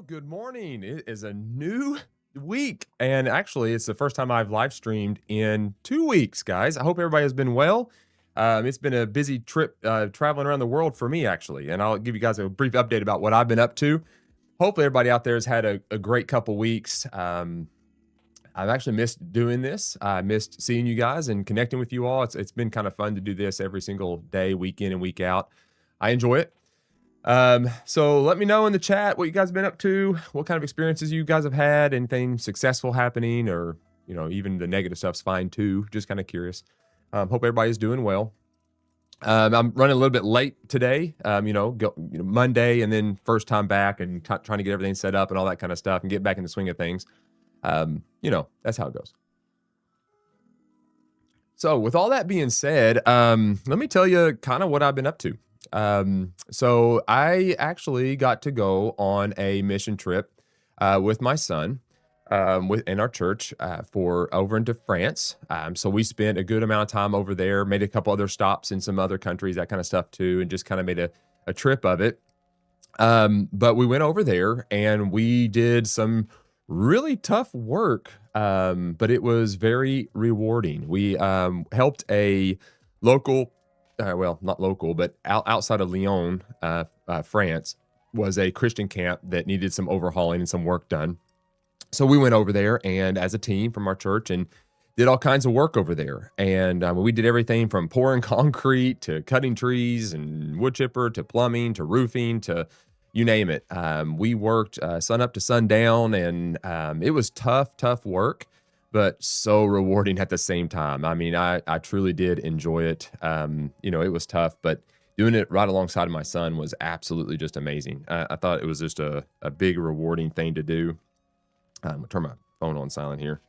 good morning. It is a new week. And actually, it's the first time I've live streamed in 2 weeks, guys. I hope everybody has been well. It's been a busy trip traveling around the world for me, actually. And I'll give you guys a brief update about what I've been up to. Hopefully, everybody out there has had a great couple weeks. I've actually missed doing this. I missed seeing you guys and connecting with you all. It's been kind of fun to do this every single day, week in and week out. I enjoy it. So let me know in the chat what you guys have been up to, what kind of experiences you guys have had, anything successful happening, or, even the negative stuff's fine too. Just kind of curious. Hope everybody's doing well. I'm running a little bit late today, Monday and then first time back and trying to get everything set up and all that kind of stuff and get back in the swing of things. That's how it goes. So with all that being said, let me tell you kind of what I've been up to. So I actually got to go on a mission trip with my son in our church for over into France. So we spent a good amount of time over there, made a couple other stops in some other countries, that kind of stuff too, and just kind of made a trip of it. But we went over there and we did some really tough work, but it was very rewarding. We helped a local not local, but outside of Lyon, France, was a Christian camp that needed some overhauling and some work done. So we went over there and as a team from our church and did all kinds of work over there. And we did everything from pouring concrete to cutting trees and wood chipper to plumbing to roofing to you name it. We worked sun up to sundown and it was tough work, but so rewarding at the same time. I mean, I truly did enjoy it. It was tough, but doing it right alongside of my son was absolutely just amazing. I thought it was just a big rewarding thing to do. I'll turn my phone on silent here.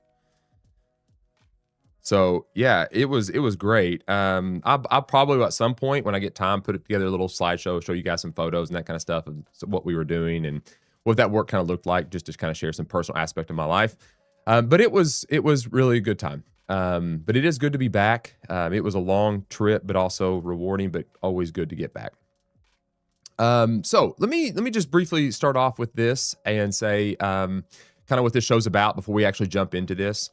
So yeah, it was great. I'll probably at some point when I get time, put it together a little slideshow, show you guys some photos and that kind of stuff of what we were doing and what that work kind of looked like, just to kind of share some personal aspect of my life. But it was really a good time. But it is good to be back. It was a long trip, but also rewarding, but always good to get back. So let me just briefly start off with this and say kind of what this show's about before we actually jump into this.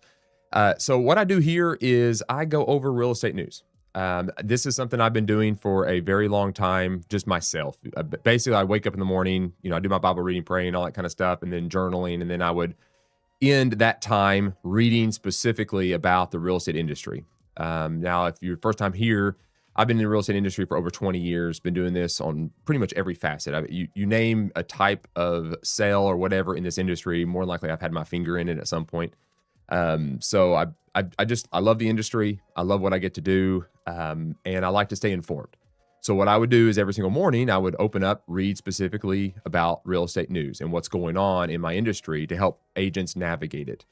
So what I do here is I go over real estate news. This is something I've been doing for a very long time, just myself. Basically, I wake up in the morning, I do my Bible reading, praying, all that kind of stuff, and then journaling, and then I would end that time reading specifically about the real estate industry. Now, if you're first time here, I've been in the real estate industry for over 20 years, been doing this on pretty much every facet. You name a type of sale or whatever in this industry, more than likely I've had my finger in it at some point. So I love the industry. I love what I get to do. And I like to stay informed. So what I would do is every single morning, I would open up, read specifically about real estate news and what's going on in my industry to help agents navigate it.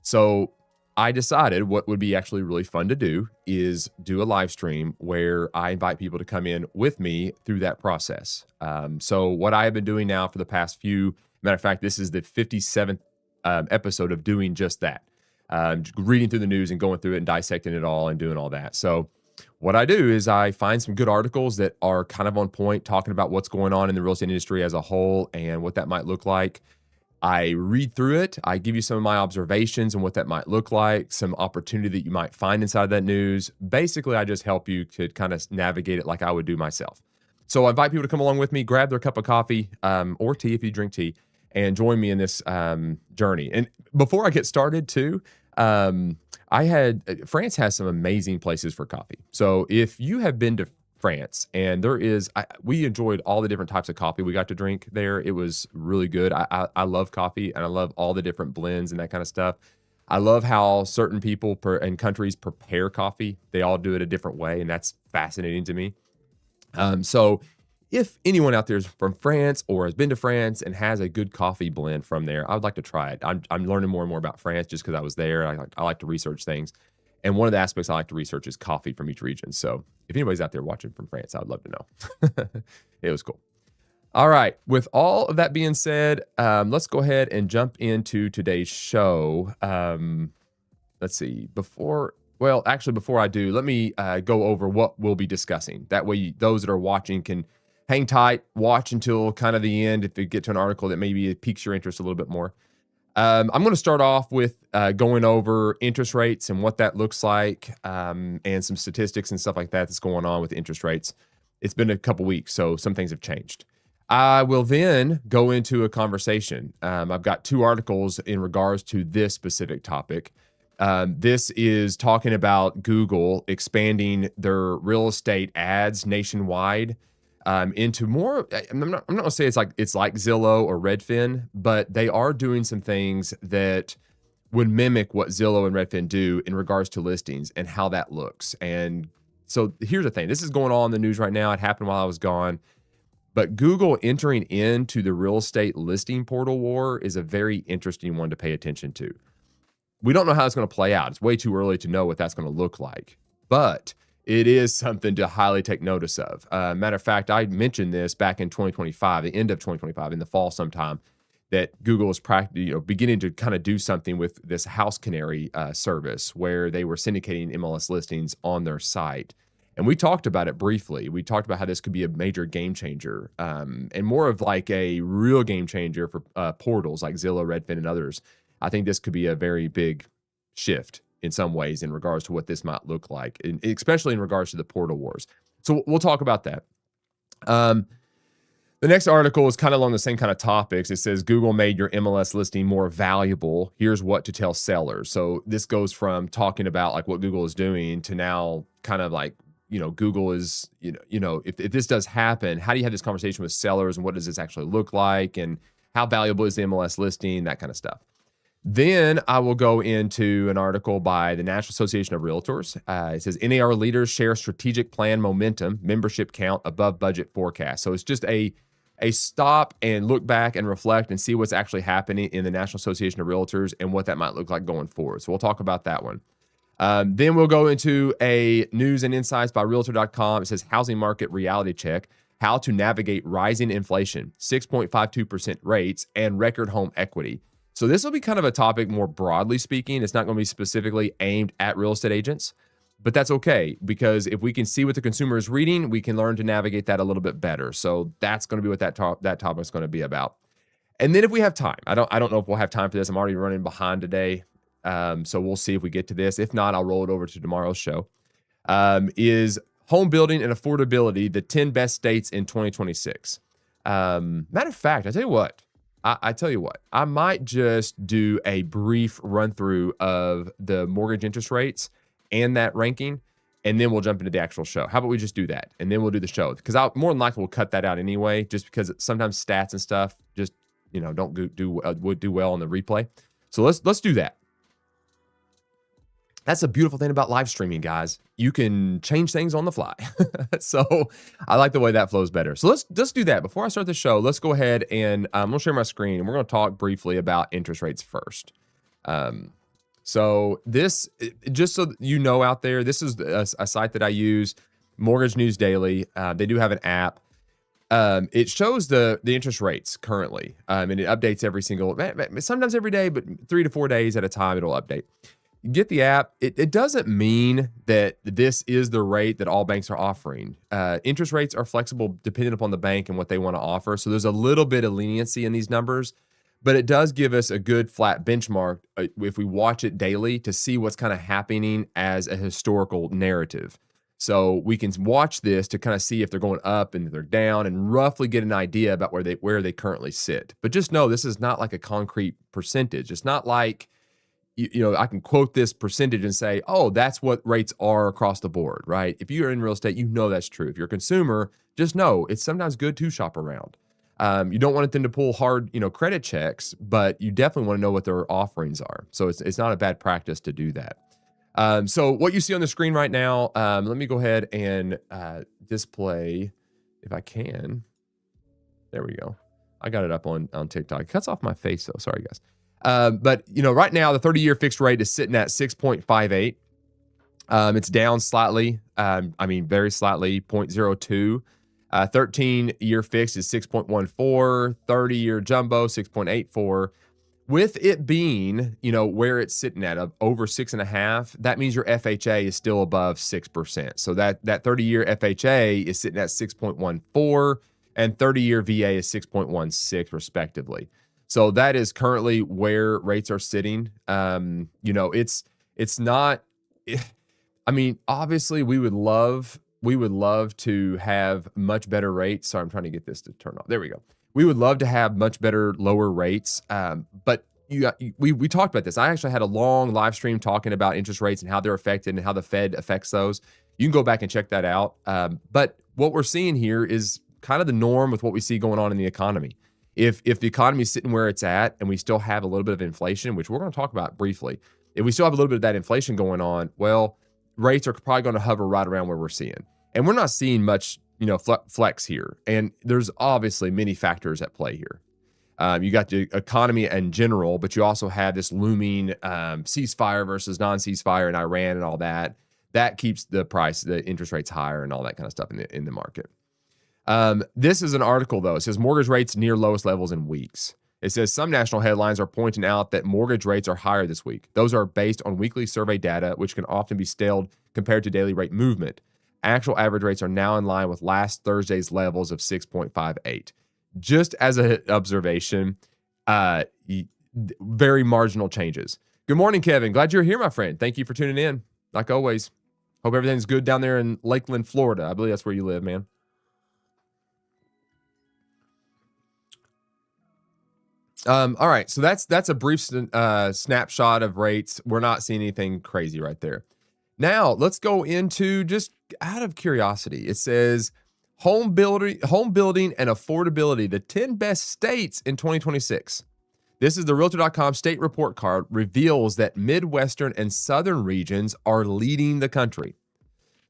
So I decided what would be actually really fun to do is do a live stream where I invite people to come in with me through that process. So what I have been doing now for the past matter of fact, this is the 57th episode of doing just that. Reading through the news and going through it and dissecting it all and doing all that. So what I do is I find some good articles that are kind of on point, talking about what's going on in the real estate industry as a whole and what that might look like. I read through it. I give you some of my observations and what that might look like, some opportunity that you might find inside that news. Basically, I just help you to kind of navigate it like I would do myself. So I invite people to come along with me, grab their cup of coffee or tea if you drink tea, and join me in this journey. And before I get started too, France has some amazing places for coffee. So if you have been to France and we enjoyed all the different types of coffee we got to drink there. It was really good. I love coffee and I love all the different blends and that kind of stuff. I love how certain people and countries prepare coffee. They all do it a different way. And that's fascinating to me. So if anyone out there is from France or has been to France and has a good coffee blend from there, I would like to try it. I'm learning more and more about France just because I was there. I like to research things. And one of the aspects I like to research is coffee from each region. So if anybody's out there watching from France, I would love to know. It was cool. All right. With all of that being said, let's go ahead and jump into today's show. Let's see. Before I do, let me go over what we'll be discussing. That way, those that are watching can hang tight, watch until kind of the end if you get to an article that maybe piques your interest a little bit more. I'm going to start off with going over interest rates and what that looks like, and some statistics and stuff like that that's going on with interest rates. It's been a couple weeks, so some things have changed. I will then go into a conversation. I've got 2 articles in regards to this specific topic. This is talking about Google expanding their real estate ads nationwide, into more. I'm not going to say it's like Zillow or Redfin, but they are doing some things that would mimic what Zillow and Redfin do in regards to listings and how that looks. And so here's the thing. This is going on in the news right now. It happened while I was gone. But Google entering into the real estate listing portal war is a very interesting one to pay attention to. We don't know how it's going to play out. It's way too early to know what that's going to look like. But it is something to highly take notice of. Matter of fact, I mentioned this back in 2025, the end of 2025, in the fall sometime, that Google was beginning to kind of do something with this House Canary service where they were syndicating MLS listings on their site. And we talked about it briefly. We talked about how this could be a major game changer, and more of like a real game changer for portals like Zillow, Redfin, and others. I think this could be a very big shift in some ways in regards to what this might look like, and especially in regards to the portal wars. So we'll talk about that. The next article is kind of along the same kind of topics. It says Google made your MLS listing more valuable. Here's what to tell sellers. So this goes from talking about like what Google is doing to now kind of like, Google is, if this does happen, how do you have this conversation with sellers and what does this actually look like and how valuable is the MLS listing, that kind of stuff. Then I will go into an article by the National Association of Realtors. It says NAR leaders share strategic plan momentum, membership count above budget forecast. So it's just a stop and look back and reflect and see what's actually happening in the National Association of Realtors and what that might look like going forward. So we'll talk about that one. Then we'll go into a news and insights by Realtor.com. It says housing market reality check, how to navigate rising inflation, 6.52% rates, and record home equity. So this will be kind of a topic more broadly speaking. It's not going to be specifically aimed at real estate agents, but that's okay because if we can see what the consumer is reading, we can learn to navigate that a little bit better. So that's going to be what that topic is going to be about. And then if we have time, I don't know if we'll have time for this. I'm already running behind today. So we'll see if we get to this. If not, I'll roll it over to tomorrow's show. Is home building and affordability, the 10 best states in 2026. Matter of fact, I tell you what, I might just do a brief run through of the mortgage interest rates and that ranking, and then we'll jump into the actual show. How about we just do that, and then we'll do the show? Because I more than likely will cut that out anyway, just because sometimes stats and stuff just don't would do well on the replay. So let's do that. That's a beautiful thing about live streaming, guys. You can change things on the fly. So I like the way that flows better. So let's do that. Before I start the show, let's go ahead and I'm going to share my screen and we're going to talk briefly about interest rates first. So this, just so you know out there, this is a site that I use, Mortgage News Daily. They do have an app. It shows the interest rates currently, and it updates sometimes every day, but 3 to 4 days at a time, it'll update. Get the app. It doesn't mean that this is the rate that all banks are offering. Interest rates are flexible depending upon the bank and what they want to offer. So there's a little bit of leniency in these numbers, but it does give us a good flat benchmark if we watch it daily to see what's kind of happening as a historical narrative. So we can watch this to kind of see if they're going up and they're down and roughly get an idea about where they currently sit. But just know this is not like a concrete percentage. It's not like I can quote this percentage and say, oh, that's what rates are across the board, right? If you're in real estate, that's true. If you're a consumer, just know it's sometimes good to shop around. You don't want them to pull hard, credit checks, but you definitely want to know what their offerings are. So it's not a bad practice to do that. So what you see on the screen right now, let me go ahead and display, if I can. There we go. I got it up on TikTok. It cuts off my face though. Sorry, guys. But right now the 30-year fixed rate is sitting at 6.58. It's down slightly. Very slightly, 0.02. 13-year fixed is 6.14. 30-year jumbo 6.84. With it being, where it's sitting at over 6.5, that means your FHA is still above 6%. So that 30-year FHA is sitting at 6.14. and 30-year VA is 6.16 respectively. So that is currently where rates are sitting. It's not. I mean, obviously, we would love to have much better rates. Sorry, I'm trying to get this to turn off. There we go. We would love to have much better, lower rates. But we talked about this. I actually had a long live stream talking about interest rates and how they're affected and how the Fed affects those. You can go back and check that out. But what we're seeing here is kind of the norm with what we see going on in the economy. If the economy is sitting where it's at and we still have a little bit of inflation, which we're going to talk about briefly, if we still have a little bit of that inflation going on, well, rates are probably going to hover right around where we're seeing. And we're not seeing much, flex here. And there's obviously many factors at play here. You got the economy in general, but you also have this looming ceasefire versus non-ceasefire in Iran and all that. That keeps the interest rates higher and all that kind of stuff in the market. This is an article, though. It says mortgage rates near lowest levels in weeks. It says some national headlines are pointing out that mortgage rates are higher this week. Those are based on weekly survey data, which can often be stale compared to daily rate movement. Actual average rates are now in line with last Thursday's levels of 6.58. Just as an observation, very marginal changes. Good morning, Kevin. Glad you're here, my friend. Thank you for tuning in. Like always, hope everything's good down there in Lakeland, Florida. I believe that's where you live, man. All right, so that's a brief snapshot of rates. We're not seeing anything crazy right there. Now, let's go into, just out of curiosity, it says home building and affordability, the 10 best states in 2026. This is the Realtor.com state report card, reveals that Midwestern and Southern regions are leading the country.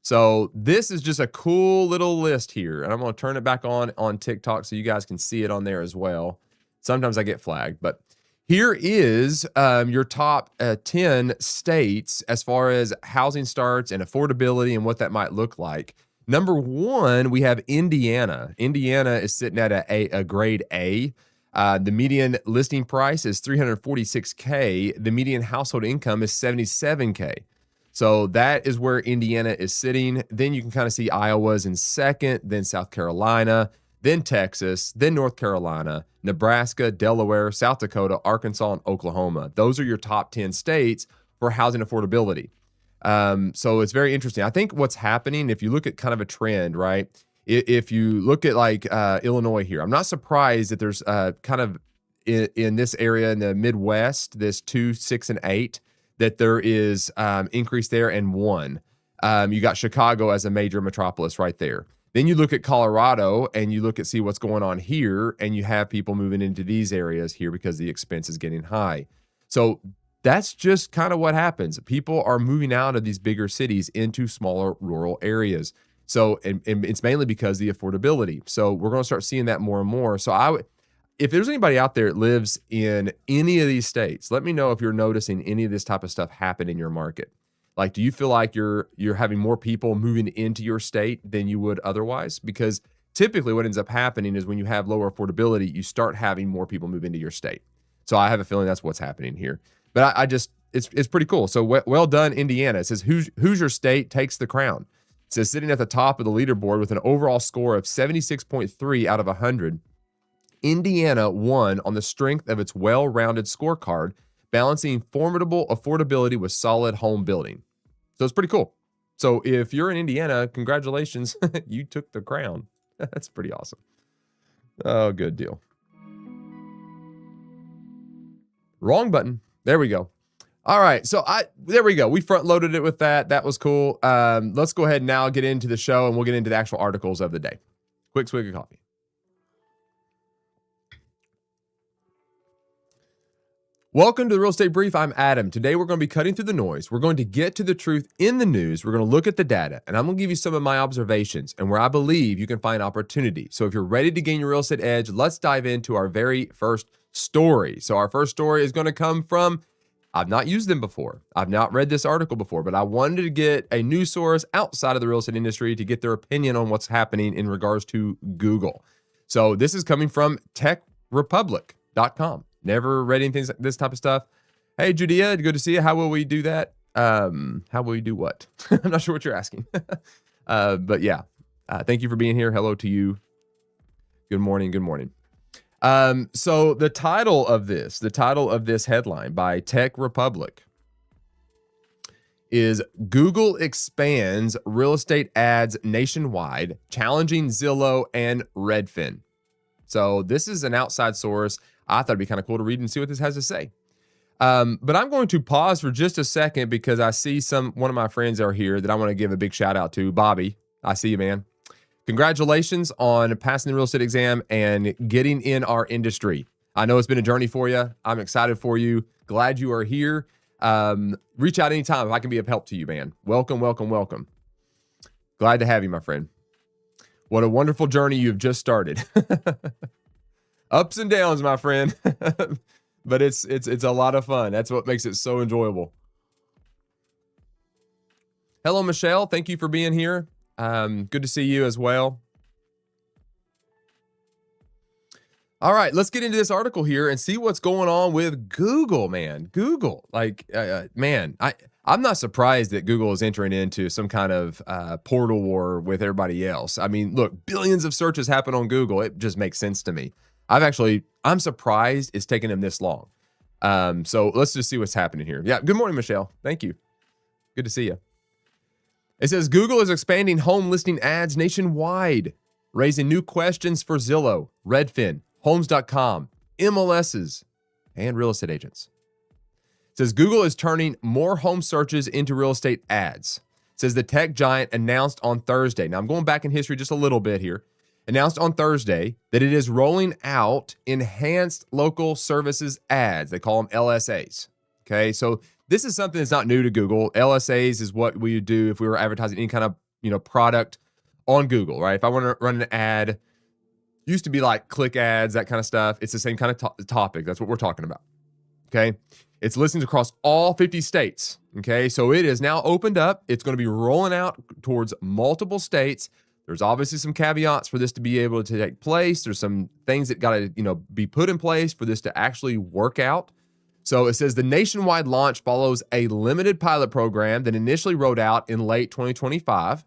So this is just a cool little list here, and I'm going to turn it back on TikTok so you guys can see it on there as well. Sometimes I get flagged, but here is your top 10 states as far as housing starts and affordability and what that might look like. Number 1, we have Indiana. Indiana is sitting at a grade A. The median listing price is $346K. The median household income is $77K. So that is where Indiana is sitting. Then you can kind of see Iowa's in second, then South Carolina, then Texas, then North Carolina, Nebraska, Delaware, South Dakota, Arkansas, and Oklahoma. Those are your top 10 states for housing affordability. So it's very interesting. I think what's happening, if you look at kind of a trend, right? If you look at like Illinois here, I'm not surprised that there's kind of in this area in the Midwest, this 2, 6, and 8, that there is increase there, and 1. You got Chicago as a major metropolis right there. Then you look at Colorado and you look at see what's going on here, and you have people moving into these areas here because the expense is getting high. So that's just kind of what happens. People are moving out of these bigger cities into smaller rural areas. So, and it's mainly because of the affordability. So we're going to start seeing that more and more. So if there's anybody out there that lives in any of these states, let me know if you're noticing any of this type of stuff happen in your market. Like, do you feel like you're having more people moving into your state than you would otherwise? Because typically what ends up happening is when you have lower affordability, you start having more people move into your state. So I have a feeling that's what's happening here. But it's pretty cool. So well done, Indiana. It says Hoosier State takes the crown. It says sitting at the top of the leaderboard with an overall score of 76.3 out of 100. Indiana won on the strength of its well-rounded scorecard, balancing formidable affordability with solid home building. So it's pretty cool. So if you're in Indiana, congratulations, you took the crown. That's pretty awesome. Oh, good deal. Wrong button. There we go. All right. So there we go. We front loaded it with that. That was cool. Let's go ahead and now get into the show, and we'll get into the actual articles of the day. Quick swig of coffee. Welcome to the Real Estate Brief. I'm Adam. Today we're going to be cutting through the noise. We're going to get to the truth in the news. We're going to look at the data, and I'm going to give you some of my observations and where I believe you can find opportunity. So if you're ready to gain your real estate edge, let's dive into our very first story. So our first story is going to come from, I've not used them before. I've not read this article before, but I wanted to get a news source outside of the real estate industry to get their opinion on what's happening in regards to Google. So this is coming from techrepublic.com. Never read anything like this type of stuff. Hey, Judea, good to see you. How will we do that? How will we do what? I'm not sure what you're asking. But yeah, thank you for being here. Hello to you. Good morning. Good morning. So the title of this headline by Tech Republic is Google expands real estate ads nationwide, challenging Zillow and Redfin. So this is an outside source. I thought it'd be kind of cool to read and see what this has to say. But I'm going to pause for just a second because I see one of my friends are here that I want to give a big shout out to. Bobby, I see you, man. Congratulations on passing the real estate exam and getting in our industry. I know it's been a journey for you. I'm excited for you. Glad you are here. Reach out anytime if I can be of help to you, man. Welcome, welcome, welcome. Glad to have you, my friend. What a wonderful journey you've just started. Ups and downs, my friend. But it's a lot of fun. That's what makes it so enjoyable. Hello, Michelle. Thank you for being here. Good to see you as well. All right, let's get into this article here and see what's going on with Google, man. Google, man, I'm not surprised that Google is entering into some kind of portal war with everybody else. I mean, look, billions of searches happen on Google. It just makes sense to me. I'm surprised it's taken them this long. So let's just see what's happening here. Yeah, good morning, Michelle. Thank you. Good to see you. It says Google is expanding home listing ads nationwide, raising new questions for Zillow, Redfin, Homes.com, MLSs, and real estate agents. It says Google is turning more home searches into real estate ads. It says the tech giant announced on Thursday. Now I'm going back in history just a little bit here. Announced on Thursday that it is rolling out enhanced local services ads. They call them LSAs. Okay, so this is something that's not new to Google. LSAs is what we would do if we were advertising any kind of product on Google, right? If I want to run an ad, used to be like click ads, that kind of stuff. It's the same kind of topic. That's what we're talking about. Okay. It's listings across all 50 states. Okay. So it is now opened up. It's going to be rolling out towards multiple states. There's obviously some caveats for this to be able to take place. There's some things that got to, be put in place for this to actually work out. So it says the nationwide launch follows a limited pilot program that initially rolled out in late 2025,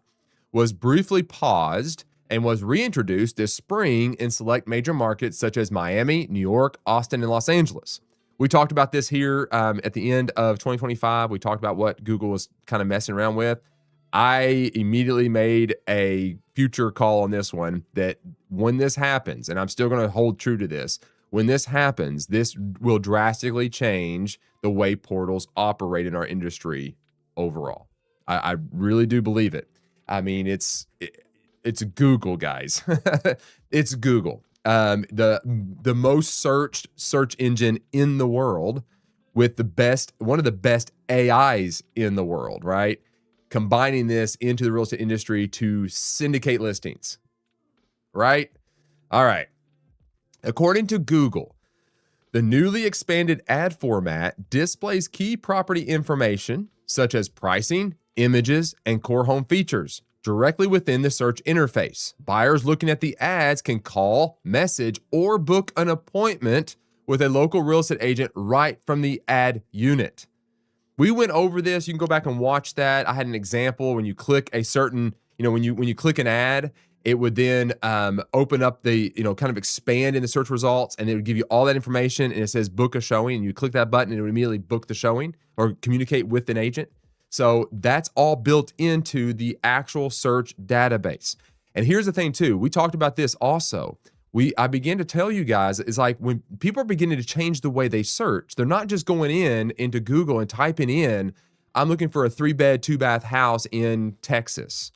was briefly paused, and was reintroduced this spring in select major markets such as Miami, New York, Austin, and Los Angeles. We talked about this here at the end of 2025. We talked about what Google was kind of messing around with. I immediately made a future call on this one that when this happens, and I'm still going to hold true to this, when this happens, this will drastically change the way portals operate in our industry overall. I really do believe it. I mean, it's Google, guys. It's Google. The most searched search engine in the world with one of the best AIs in the world, right? Combining this into the real estate industry to syndicate listings, right? All right. According to Google, the newly expanded ad format displays key property information such as pricing, images, and core home features directly within the search interface. Buyers looking at the ads can call, message, or book an appointment with a local real estate agent right from the ad unit. We went over this. You can go back and watch that. I had an example when you click a certain, when you click an ad, it would then open up the, kind of expand in the search results, and it would give you all that information, and it says book a showing, and you click that button and it would immediately book the showing or communicate with an agent. So that's all built into the actual search database. And here's the thing too, we talked about this also. I began to tell you guys, it's like when people are beginning to change the way they search, they're not just going into Google and typing in, I'm looking for a 3-bed, 2-bath house in Texas.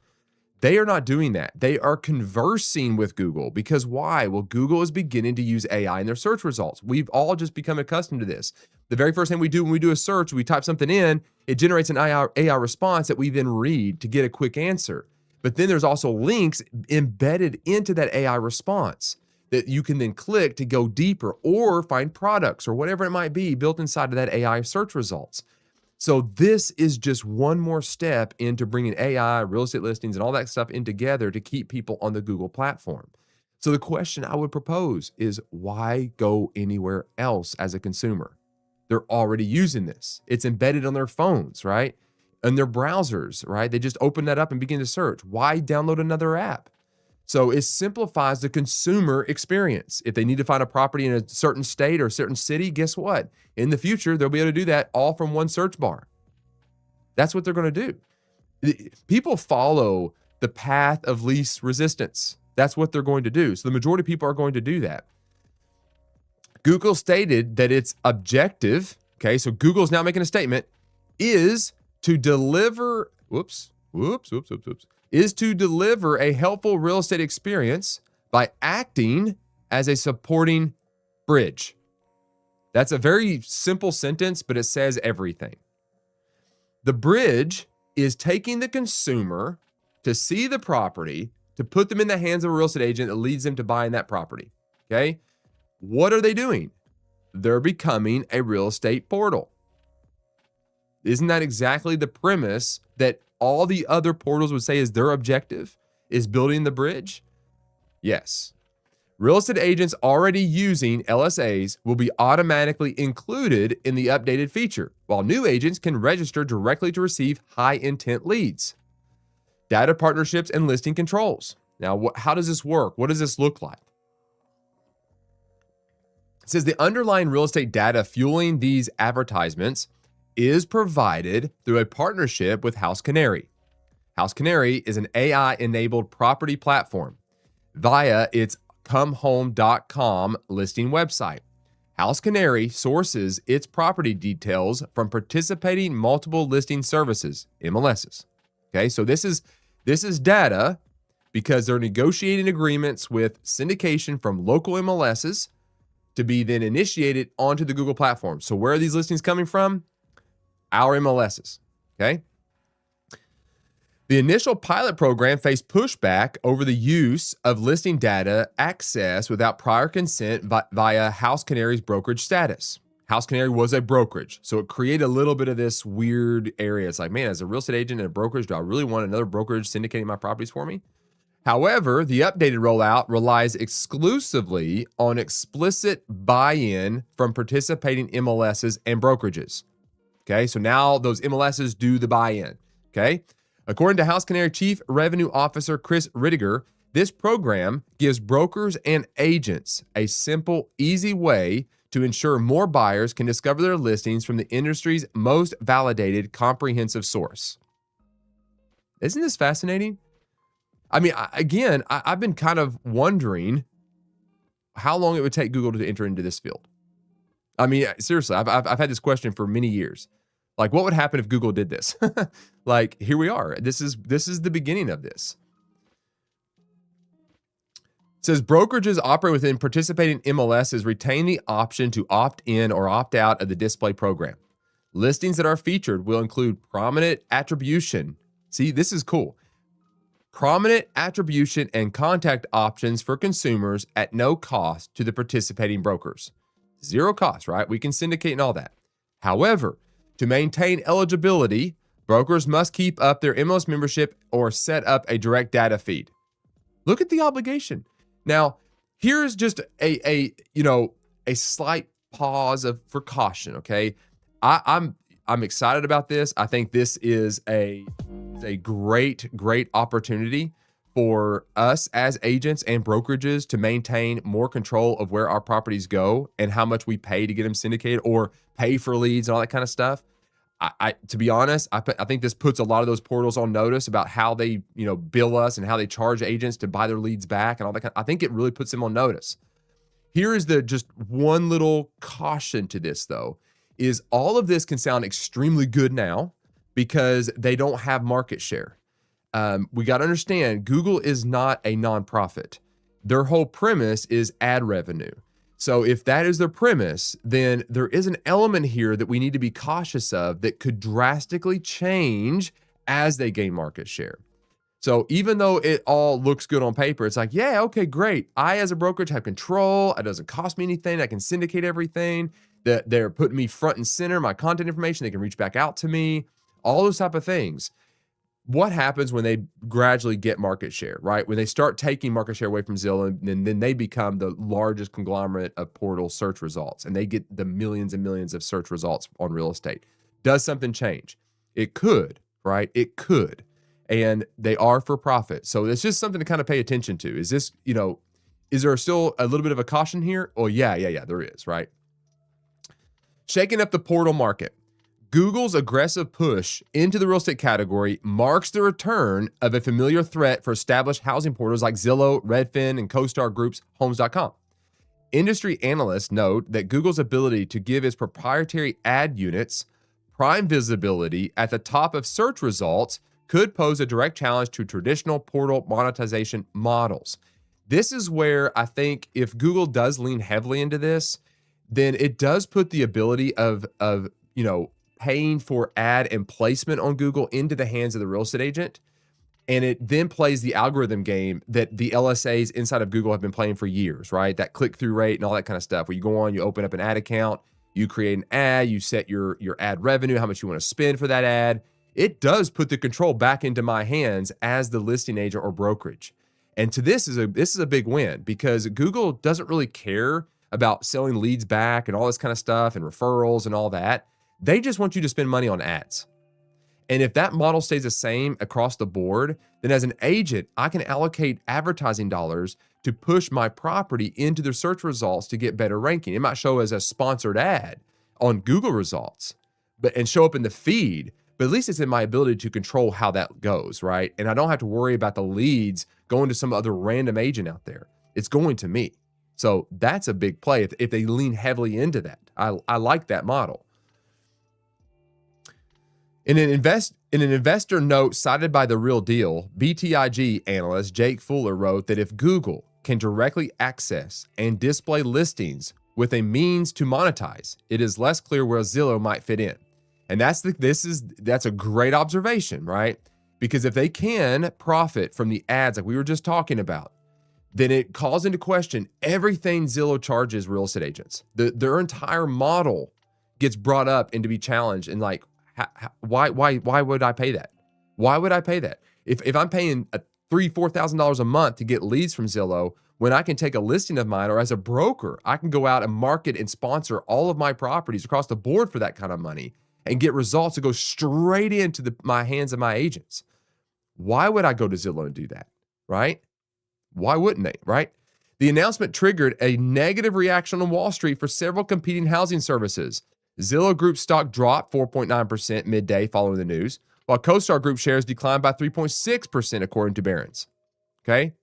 They are not doing that. They are conversing with Google because why? Well, Google is beginning to use AI in their search results. We've all just become accustomed to this. The very first thing we do when we do a search, we type something in, it generates an AI response that we then read to get a quick answer. But then there's also links embedded into that AI response that you can then click to go deeper or find products or whatever it might be built inside of that AI search results. So this is just one more step into bringing AI, real estate listings, and all that stuff in together to keep people on the Google platform. So the question I would propose is, why go anywhere else as a consumer? They're already using this. It's embedded on their phones, right? And their browsers, right? They just open that up and begin to search. Why download another app? So it simplifies the consumer experience. If they need to find a property in a certain state or a certain city, guess what? In the future, they'll be able to do that all from one search bar. That's what they're going to do. People follow the path of least resistance. That's what they're going to do. So the majority of people are going to do that. Google stated that its objective, okay, so Google's now making a statement, is to deliver, is to deliver a helpful real estate experience by acting as a supporting bridge. That's a very simple sentence, but it says everything. The bridge is taking the consumer to see the property, to put them in the hands of a real estate agent that leads them to buying that property, okay? What are they doing? They're becoming a real estate portal. Isn't that exactly the premise that all the other portals would say is their objective, is building the bridge? Yes. Real estate agents already using LSAs will be automatically included in the updated feature, while new agents can register directly to receive high-intent leads. Data partnerships and listing controls. Now, how does this work? What does this look like? It says the underlying real estate data fueling these advertisements is provided through a partnership with House Canary. House Canary is an AI-enabled property platform via its comehome.com listing website. House Canary sources its property details from participating multiple listing services, MLSs. Okay, so this is data because they're negotiating agreements with syndication from local MLSs to be then initiated onto the Google platform. So where are these listings coming from? Our MLSs, okay? The initial pilot program faced pushback over the use of listing data access without prior consent via House Canary's brokerage status. House Canary was a brokerage, so it created a little bit of this weird area. It's like, man, as a real estate agent and a brokerage, do I really want another brokerage syndicating my properties for me? However, the updated rollout relies exclusively on explicit buy-in from participating MLSs and brokerages. Okay, so now those MLSs do the buy-in, okay? According to House Canary Chief Revenue Officer Chris Rittiger, this program gives brokers and agents a simple, easy way to ensure more buyers can discover their listings from the industry's most validated, comprehensive source. Isn't this fascinating? I mean, I've been kind of wondering how long it would take Google to enter into this field. I mean, seriously, I've had this question for many years. Like, what would happen if Google did this? Like, here we are. This is the beginning of this. It says brokerages operate within participating MLSs retain the option to opt in or opt out of the display program. Listings that are featured will include prominent attribution. See, this is cool. Prominent attribution and contact options for consumers at no cost to the participating brokers. Zero cost, right? We can syndicate and all that. However, to maintain eligibility, brokers must keep up their MLS membership or set up a direct data feed. Look at the obligation. Now, here's just a slight pause for caution, okay? I'm excited about this. I think this is a great opportunity for us as agents and brokerages to maintain more control of where our properties go and how much we pay to get them syndicated or pay for leads and all that kind of stuff. To be honest, I think this puts a lot of those portals on notice about how they, bill us and how they charge agents to buy their leads back and all that I think it really puts them on notice. Here is just one little caution to this, though, is all of this can sound extremely good now because they don't have market share. We got to understand, Google is not a nonprofit. Their whole premise is ad revenue. So if that is their premise, then there is an element here that we need to be cautious of that could drastically change as they gain market share. So even though it all looks good on paper, it's like, yeah, okay, great. I, as a brokerage, have control. It doesn't cost me anything. I can syndicate everything. They're putting me front and center, my content information. They can reach back out to me, all those type of things. What happens when they gradually get market share, right? When they start taking market share away from Zillow, and then they become the largest conglomerate of portal search results, and they get the millions and millions of search results on real estate. Does something change? It could, right? It could. and they are for profit. So it's just something to kind of pay attention to. Is this, is there still a little bit of a caution here? Oh, yeah, there is, right? Shaking up the portal market. Google's aggressive push into the real estate category marks the return of a familiar threat for established housing portals like Zillow, Redfin, and CoStar Group's Homes.com. Industry analysts note that Google's ability to give its proprietary ad units prime visibility at the top of search results could pose a direct challenge to traditional portal monetization models. This is where I think if Google does lean heavily into this, then it does put the ability of paying for ad and placement on Google into the hands of the real estate agent. And it then plays the algorithm game that the LSAs inside of Google have been playing for years, right? That click-through rate and all that kind of stuff, where you go on, you open up an ad account, you create an ad, you set your ad revenue, how much you want to spend for that ad. It does put the control back into my hands as the listing agent or brokerage. And to this is a big win, because Google doesn't really care about selling leads back and all this kind of stuff and referrals and all that. They just want you to spend money on ads. And if that model stays the same across the board, then as an agent, I can allocate advertising dollars to push my property into their search results to get better ranking. It might show as a sponsored ad on Google results, and show up in the feed, but at least it's in my ability to control how that goes, right? And I don't have to worry about the leads going to some other random agent out there. It's going to me. So that's a big play if they lean heavily into that. I like that model. In an investor note cited by The Real Deal, BTIG analyst Jake Fuller wrote that if Google can directly access and display listings with a means to monetize, it is less clear where Zillow might fit in. And that's a great observation, right? Because if they can profit from the ads like we were just talking about, then it calls into question everything Zillow charges real estate agents. Their entire model gets brought up and to be challenged, and like, why would I pay that? Why would I pay that? If I'm paying $3,000-$4,000 a month to get leads from Zillow, when I can take a listing of mine, or as a broker, I can go out and market and sponsor all of my properties across the board for that kind of money and get results that go straight into my hands of my agents. Why would I go to Zillow and do that, right? Why wouldn't they, right? The announcement triggered a negative reaction on Wall Street for several competing housing services. Zillow Group stock dropped 4.9% midday following the news, while CoStar Group shares declined by 3.6% according to Barron's. Okay?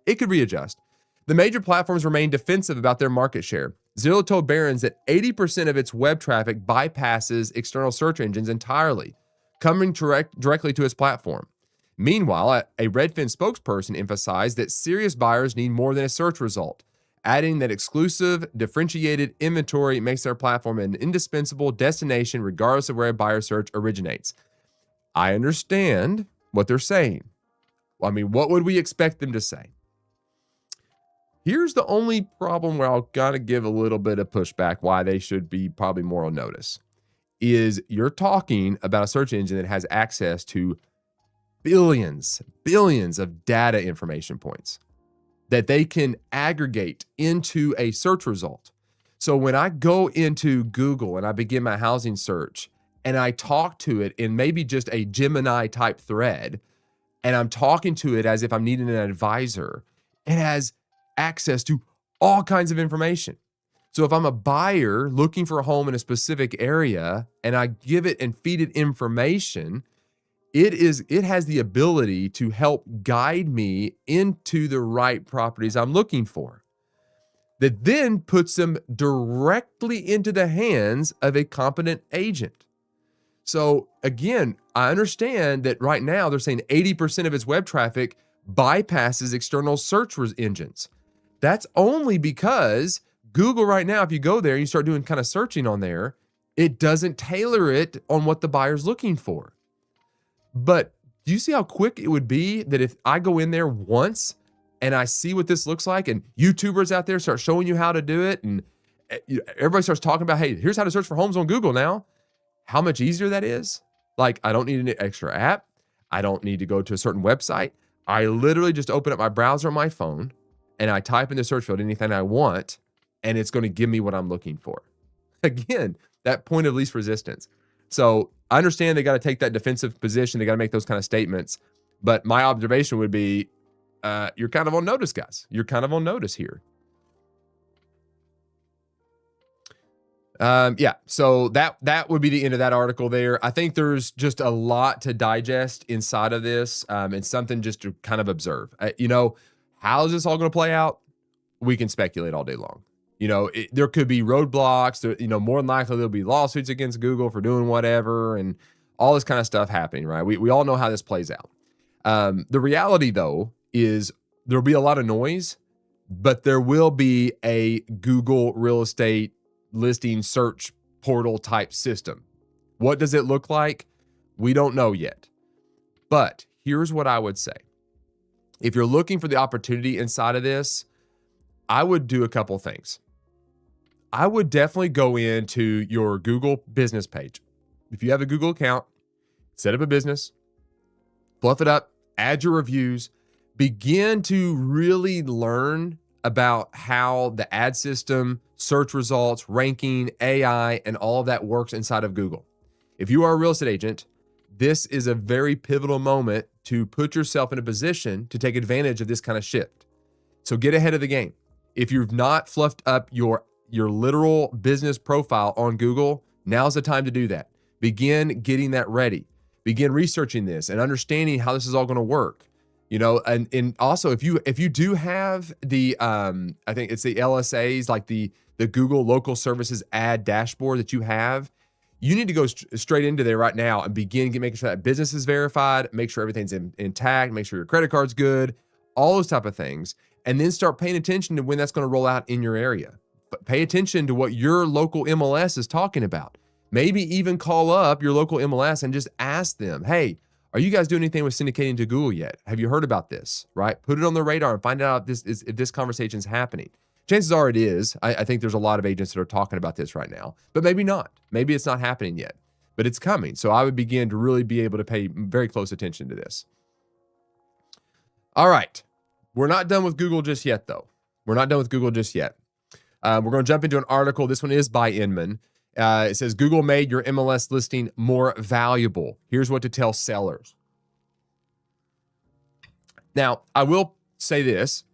It could readjust. The major platforms remain defensive about their market share. Zillow told Barron's that 80% of its web traffic bypasses external search engines entirely, coming directly to its platform. Meanwhile, a Redfin spokesperson emphasized that serious buyers need more than a search result, adding that exclusive, differentiated inventory makes their platform an indispensable destination regardless of where a buyer search originates. I understand what they're saying. I mean, what would we expect them to say? Here's the only problem where I'll gotta give a little bit of pushback why they should be probably more on notice, is you're talking about a search engine that has access to billions of data information points that they can aggregate into a search result. So when I go into Google and I begin my housing search and I talk to it in maybe just a Gemini type thread, and I'm talking to it as if I'm needing an advisor, it has access to all kinds of information. So if I'm a buyer looking for a home in a specific area and I give it and feed it information, it has the ability to help guide me into the right properties I'm looking for, that then puts them directly into the hands of a competent agent. So again, I understand that right now they're saying 80% of its web traffic bypasses external search engines. That's only because Google right now, if you go there and you start doing kind of searching on there, it doesn't tailor it on what the buyer's looking for. But do you see how quick it would be that if I go in there once and I see what this looks like, and YouTubers out there start showing you how to do it, and everybody starts talking about, hey, here's how to search for homes on Google now, how much easier that is? Like, I don't need an extra app. I don't need to go to a certain website. I literally just open up my browser on my phone and I type in the search field anything I want, and it's going to give me what I'm looking for. Again, that point of least resistance. So I understand they got to take that defensive position. They got to make those kind of statements. But my observation would be, you're kind of on notice, guys. You're kind of on notice here. Yeah, so that would be the end of that article there. I think there's just a lot to digest inside of this, and something just to kind of observe. How is this all going to play out? We can speculate all day long. There could be roadblocks. More than likely there'll be lawsuits against Google for doing whatever and all this kind of stuff happening, right? We all know how this plays out. The reality, though, is there'll be a lot of noise, but there will be a Google real estate listing search portal type system. What does it look like? We don't know yet. But here's what I would say. If you're looking for the opportunity inside of this, I would do a couple things. I would definitely go into your Google business page. If you have a Google account, set up a business, fluff it up, add your reviews, begin to really learn about how the ad system, search results, ranking, AI, and all of that works inside of Google. If you are a real estate agent, this is a very pivotal moment to put yourself in a position to take advantage of this kind of shift. So get ahead of the game. If you've not fluffed up your literal business profile on Google, now's the time to do that. Begin getting that ready. Begin researching this and understanding how this is all going to work. And also if you do have the I think it's the LSAs, like the Google Local Services ad dashboard that you have, you need to go straight into there right now and begin making sure that business is verified, make sure everything's intact, make sure your credit card's good, all those type of things, and then start paying attention to when that's going to roll out in your area. But pay attention to what your local MLS is talking about. Maybe even call up your local MLS and just ask them, hey, are you guys doing anything with syndicating to Google yet? Have you heard about this, right? Put it on the radar and find out if this conversation is happening. Chances are it is. I think there's a lot of agents that are talking about this right now, but maybe not. Maybe it's not happening yet, but it's coming. So I would begin to really be able to pay very close attention to this. All right. We're not done with Google just yet, though. We're not done with Google just yet. We're going to jump into an article. This one is by Inman. It says, Google made your MLS listing more valuable. Here's what to tell sellers. Now, I will say this.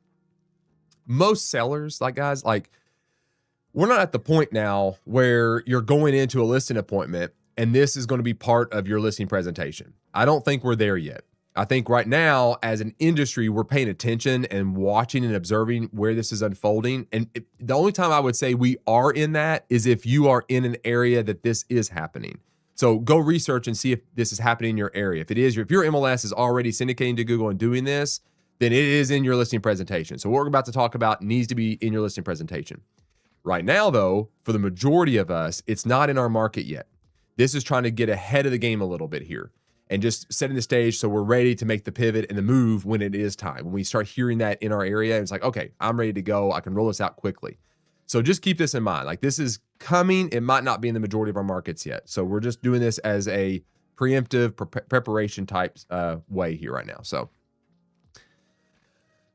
Most sellers, we're not at the point now where you're going into a listing appointment and this is going to be part of your listing presentation. I don't think we're there yet. I think right now, as an industry, we're paying attention and watching and observing where this is unfolding. And the only time I would say we are in that is if you are in an area that this is happening. So go research and see if this is happening in your area. If it is, if your MLS is already syndicating to Google and doing this, then it is in your listing presentation. So what we're about to talk about needs to be in your listing presentation. Right now, though, for the majority of us, it's not in our market yet. This is trying to get ahead of the game a little bit here and just setting the stage so we're ready to make the pivot and the move when it is time. When we start hearing that in our area, it's like, okay, I'm ready to go. I can roll this out quickly. So just keep this in mind. Like, this is coming. It might not be in the majority of our markets yet. So we're just doing this as a preemptive preparation type way here right now. So,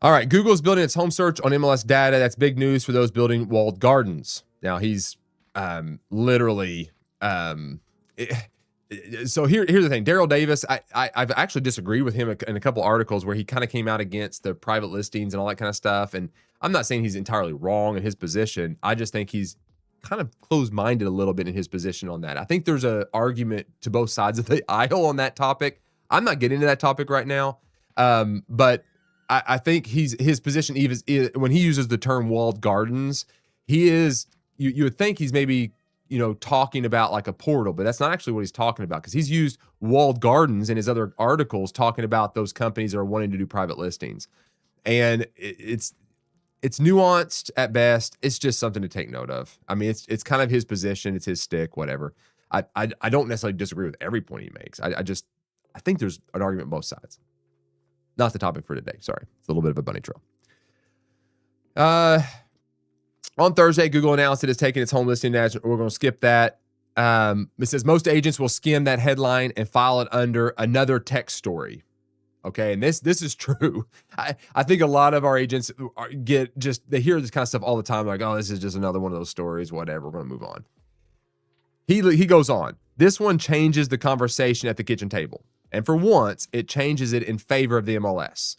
all right, Google's building its home search on MLS data. That's big news for those building walled gardens. Now, he's literally... So here's the thing. Daryl Davis, I've actually disagreed with him in a couple articles where he kind of came out against the private listings and all that kind of stuff. And I'm not saying he's entirely wrong in his position. I just think he's kind of closed-minded a little bit in his position on that. I think there's an argument to both sides of the aisle on that topic. I'm not getting into that topic right now. But I think his position, even when he uses the term walled gardens, he is, you would think he's maybe, talking about like a portal, but that's not actually what he's talking about, because he's used walled gardens in his other articles talking about those companies that are wanting to do private listings. And it's nuanced at best. It's just something to take note of. I mean, it's kind of his position. It's his stick, whatever. I don't necessarily disagree with every point he makes. I think there's an argument on both sides. Not the topic for today. Sorry. It's a little bit of a bunny trail. On Thursday, Google announced it is taking its home listing national. We're going to skip that. It says most agents will skim that headline and file it under another tech story. Okay, and this is true. I think a lot of our agents they hear this kind of stuff all the time, like, oh, this is just another one of those stories, whatever, we're going to move on. He goes on. This one changes the conversation at the kitchen table. And for once, it changes it in favor of the MLS.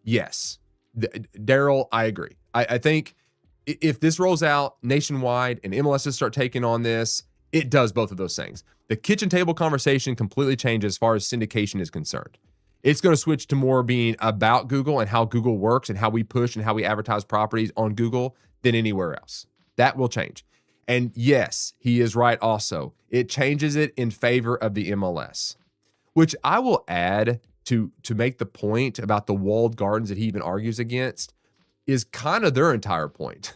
Yes. Daryl, I agree. I think if this rolls out nationwide and MLSs start taking on this, it does both of those things. The kitchen table conversation completely changes as far as syndication is concerned. It's going to switch to more being about Google and how Google works and how we push and how we advertise properties on Google than anywhere else. That will change. And yes, he is right also. It changes it in favor of the MLS, which I will add to make the point about the walled gardens that he even argues against is kind of their entire point.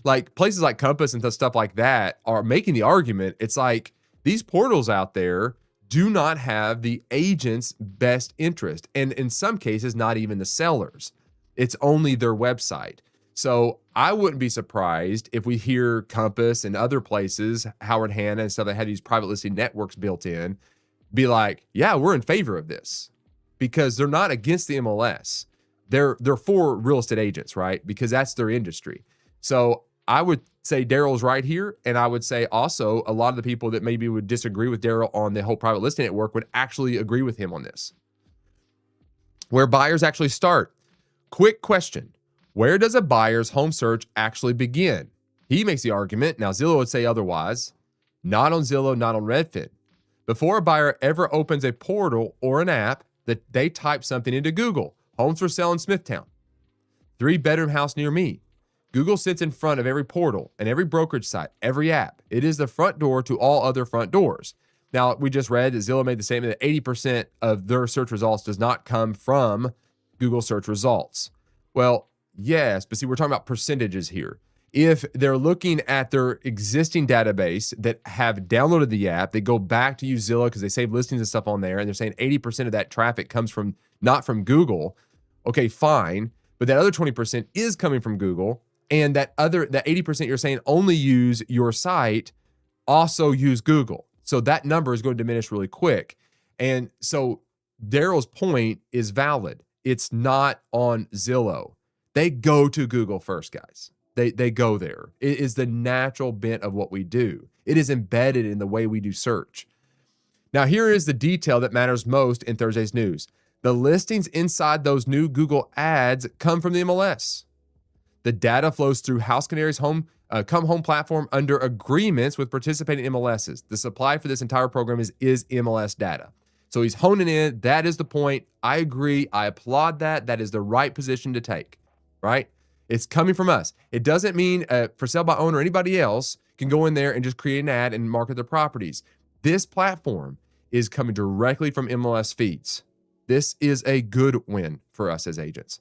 Like places like Compass and stuff like that are making the argument. It's like these portals out there do not have the agent's best interest. And in some cases, not even the sellers. It's only their website. So I wouldn't be surprised if we hear Compass and other places, Howard Hanna and stuff that had these private listing networks built in, be like, yeah, we're in favor of this because they're not against the MLS. They're for real estate agents, right? Because that's their industry. So I would say Daryl's right here. And I would say also a lot of the people that maybe would disagree with Daryl on the whole private listing network would actually agree with him on this. Where buyers actually start. Quick question. Where does a buyer's home search actually begin? He makes the argument. Now, Zillow would say otherwise. Not on Zillow, not on Redfin. Before a buyer ever opens a portal or an app, that they type something into Google. Homes for sale in Smithtown. 3-bedroom house near me. Google sits in front of every portal and every brokerage site, every app. It is the front door to all other front doors. Now, we just read that Zillow made the statement that 80% of their search results does not come from Google search results. Well, yes, but see, we're talking about percentages here. If they're looking at their existing database that have downloaded the app, they go back to use Zillow because they save listings and stuff on there, and they're saying 80% of that traffic comes from not from Google. Okay, fine. But that other 20% is coming from Google. And that 80% you're saying only use your site, also use Google. So that number is going to diminish really quick. And so Daryl's point is valid. It's not on Zillow. They go to Google first, guys. They go there. It is the natural bent of what we do. It is embedded in the way we do search. Now, here is the detail that matters most in Thursday's news. The listings inside those new Google ads come from the MLS. The data flows through House Canary's Come Home platform under agreements with participating MLSs. The supply for this entire program is MLS data. So he's honing in. That is the point. I agree. I applaud that. That is the right position to take, right? It's coming from us. It doesn't mean for sale by owner or anybody else can go in there and just create an ad and market their properties. This platform is coming directly from MLS feeds. This is a good win for us as agents.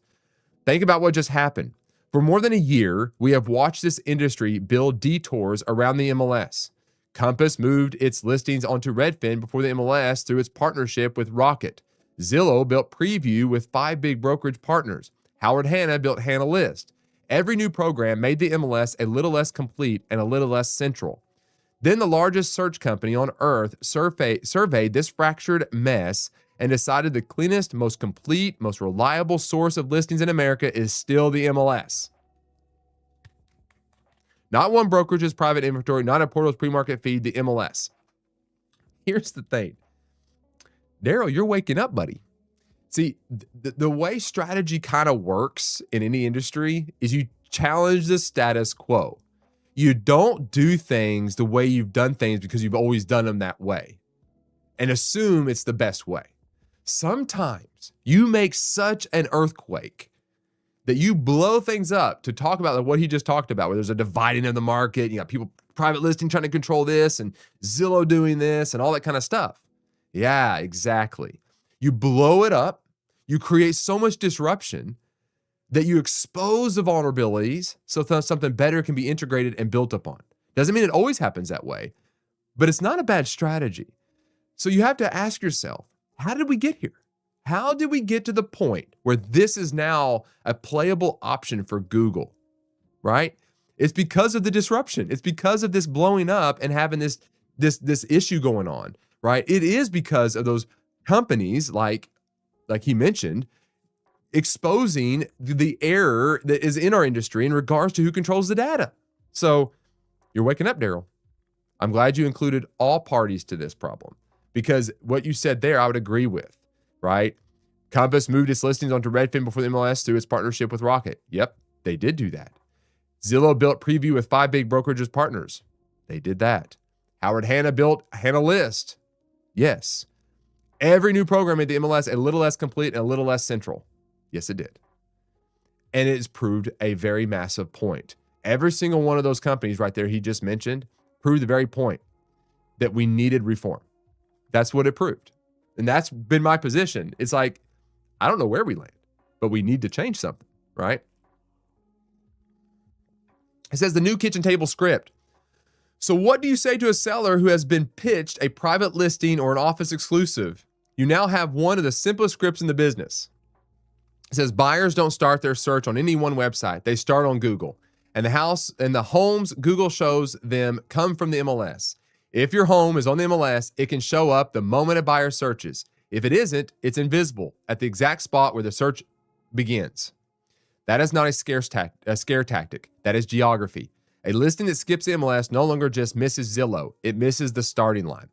Think about what just happened. For more than a year, we have watched this industry build detours around the MLS. Compass moved its listings onto Redfin before the MLS through its partnership with Rocket. Zillow built Preview with 5 big brokerage partners. Howard Hanna built Hanna List. Every new program made the MLS a little less complete and a little less central. Then the largest search company on earth surveyed this fractured mess and decided the cleanest, most complete, most reliable source of listings in America is still the MLS. Not one brokerage's private inventory, not a portal's pre-market feed, the MLS. Here's the thing. Daryl, you're waking up, buddy. See, the way strategy kind of works in any industry is you challenge the status quo. You don't do things the way you've done things because you've always done them that way and assume it's the best way. Sometimes you make such an earthquake that you blow things up to talk about what he just talked about, where there's a dividing of the market. You got people, private listing trying to control this and Zillow doing this and all that kind of stuff. Yeah, exactly. You blow it up. You create so much disruption that you expose the vulnerabilities so that something better can be integrated and built upon. Doesn't mean it always happens that way, but it's not a bad strategy. So you have to ask yourself, how did we get here? How did we get to the point where this is now a playable option for Google, right? It's because of the disruption. It's because of this blowing up and having this issue going on, right? It is because of those companies like he mentioned, exposing the error that is in our industry in regards to who controls the data. So you're waking up, Daryl. I'm glad you included all parties to this problem, because what you said there, I would agree with, right? Compass moved its listings onto Redfin before the MLS through its partnership with Rocket. Yep, they did do that. Zillow built Preview with 5 big brokerages partners. They did that. Howard Hanna built Hanna List. Yes. Every new program made the MLS a little less complete and a little less central. Yes, it did. And it's proved a very massive point. Every single one of those companies right there he just mentioned proved the very point that we needed reform. That's what it proved. And that's been my position. It's like, I don't know where we land, but we need to change something, right? It says the new kitchen table script. So what do you say to a seller who has been pitched a private listing or an office exclusive? You now have one of the simplest scripts in the business. It says buyers don't start their search on any one website. They start on Google. And the homes Google shows them come from the MLS. If your home is on the MLS, it can show up the moment a buyer searches. If it isn't, it's invisible at the exact spot where the search begins. That is not a scare tactic. That is geography. A listing that skips the MLS no longer just misses Zillow. It misses the starting line.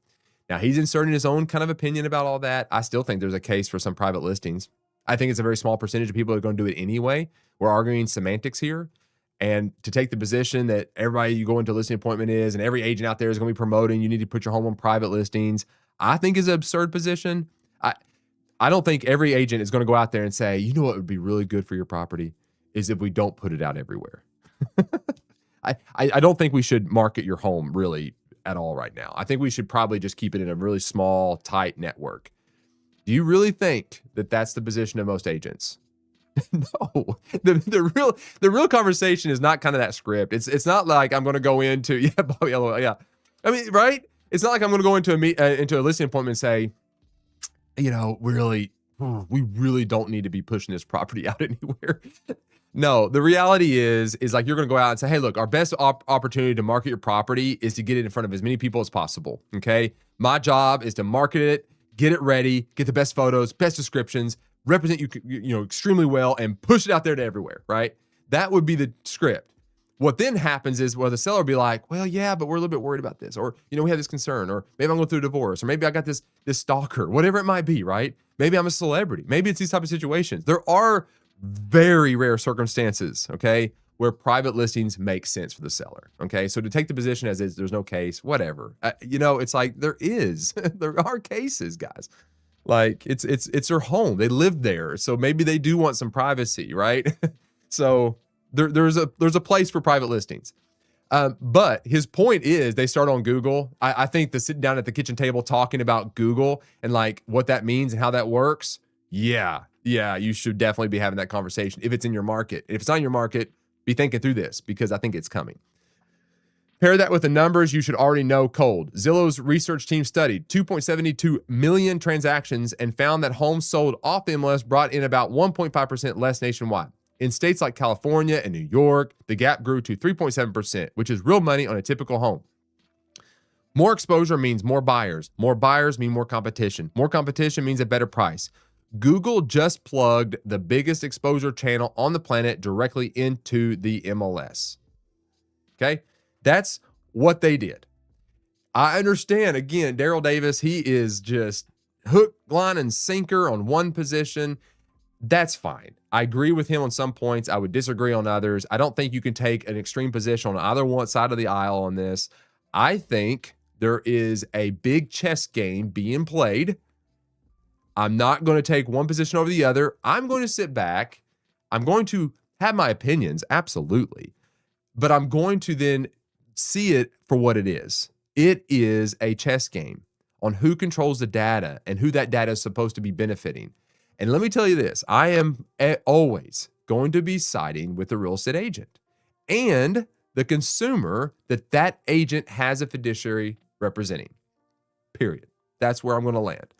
Now, he's inserting his own kind of opinion about all that. I still think there's a case for some private listings. I think it's a very small percentage of people that are going to do it anyway. We're arguing semantics here. And to take the position that everybody you go into a listing appointment is, and every agent out there is going to be promoting, you need to put your home on private listings, I think is an absurd position. I don't think every agent is going to go out there and say, you know what would be really good for your property is if we don't put it out everywhere. I don't think we should market your home really at all right now. I think we should probably just keep it in a really small, tight network. Do you really think that that's the position of most agents? No. The real conversation is not kind of that script. It's not like I'm going to go into yeah. I mean, right? It's not like I'm going to go into a listing appointment and say, we really don't need to be pushing this property out anywhere. No, the reality is like you're going to go out and say, hey, look, our best opportunity to market your property is to get it in front of as many people as possible. Okay. My job is to market it, get it ready, get the best photos, best descriptions, represent you extremely well, and push it out there to everywhere, right? That would be the script. What then happens is, the seller will be like, well, yeah, but we're a little bit worried about this, or, we have this concern, or maybe I'm going through a divorce, or maybe I got this stalker, whatever it might be, right? Maybe I'm a celebrity. Maybe it's these type of situations. There are very rare circumstances, okay, where private listings make sense for the seller, okay? So to take the position as is, there's no case, whatever. It's like there are cases, guys. Like it's their home. They live there. So maybe they do want some privacy, right? So there's a place for private listings. But his point is they start on Google. I think the sitting down at the kitchen table talking about Google and like what that means and how that works. Yeah, you should definitely be having that conversation if it's in your market. If it's not in your market, be thinking through this because I think it's coming. Pair that with the numbers you should already know cold. Zillow's research team studied 2.72 million transactions and found that homes sold off the MLS brought in about 1.5% less nationwide. In states like California and New York, the gap grew to 3.7%, which is real money on a typical home. More exposure means more buyers. More buyers mean more competition. More competition means a better price. Google just plugged the biggest exposure channel on the planet directly into the MLS. Okay? That's what they did. I understand, again, Daryl Davis, he is just hook, line, and sinker on one position. That's fine. I agree with him on some points. I would disagree on others. I don't think you can take an extreme position on either one side of the aisle on this. I think there is a big chess game being played. I'm not going to take one position over the other. I'm going to sit back. I'm going to have my opinions, absolutely. But I'm going to then see it for what it is. It is a chess game on who controls the data and who that data is supposed to be benefiting. And let me tell you this, I am always going to be siding with the real estate agent and the consumer that agent has a fiduciary representing, period. That's where I'm going to land.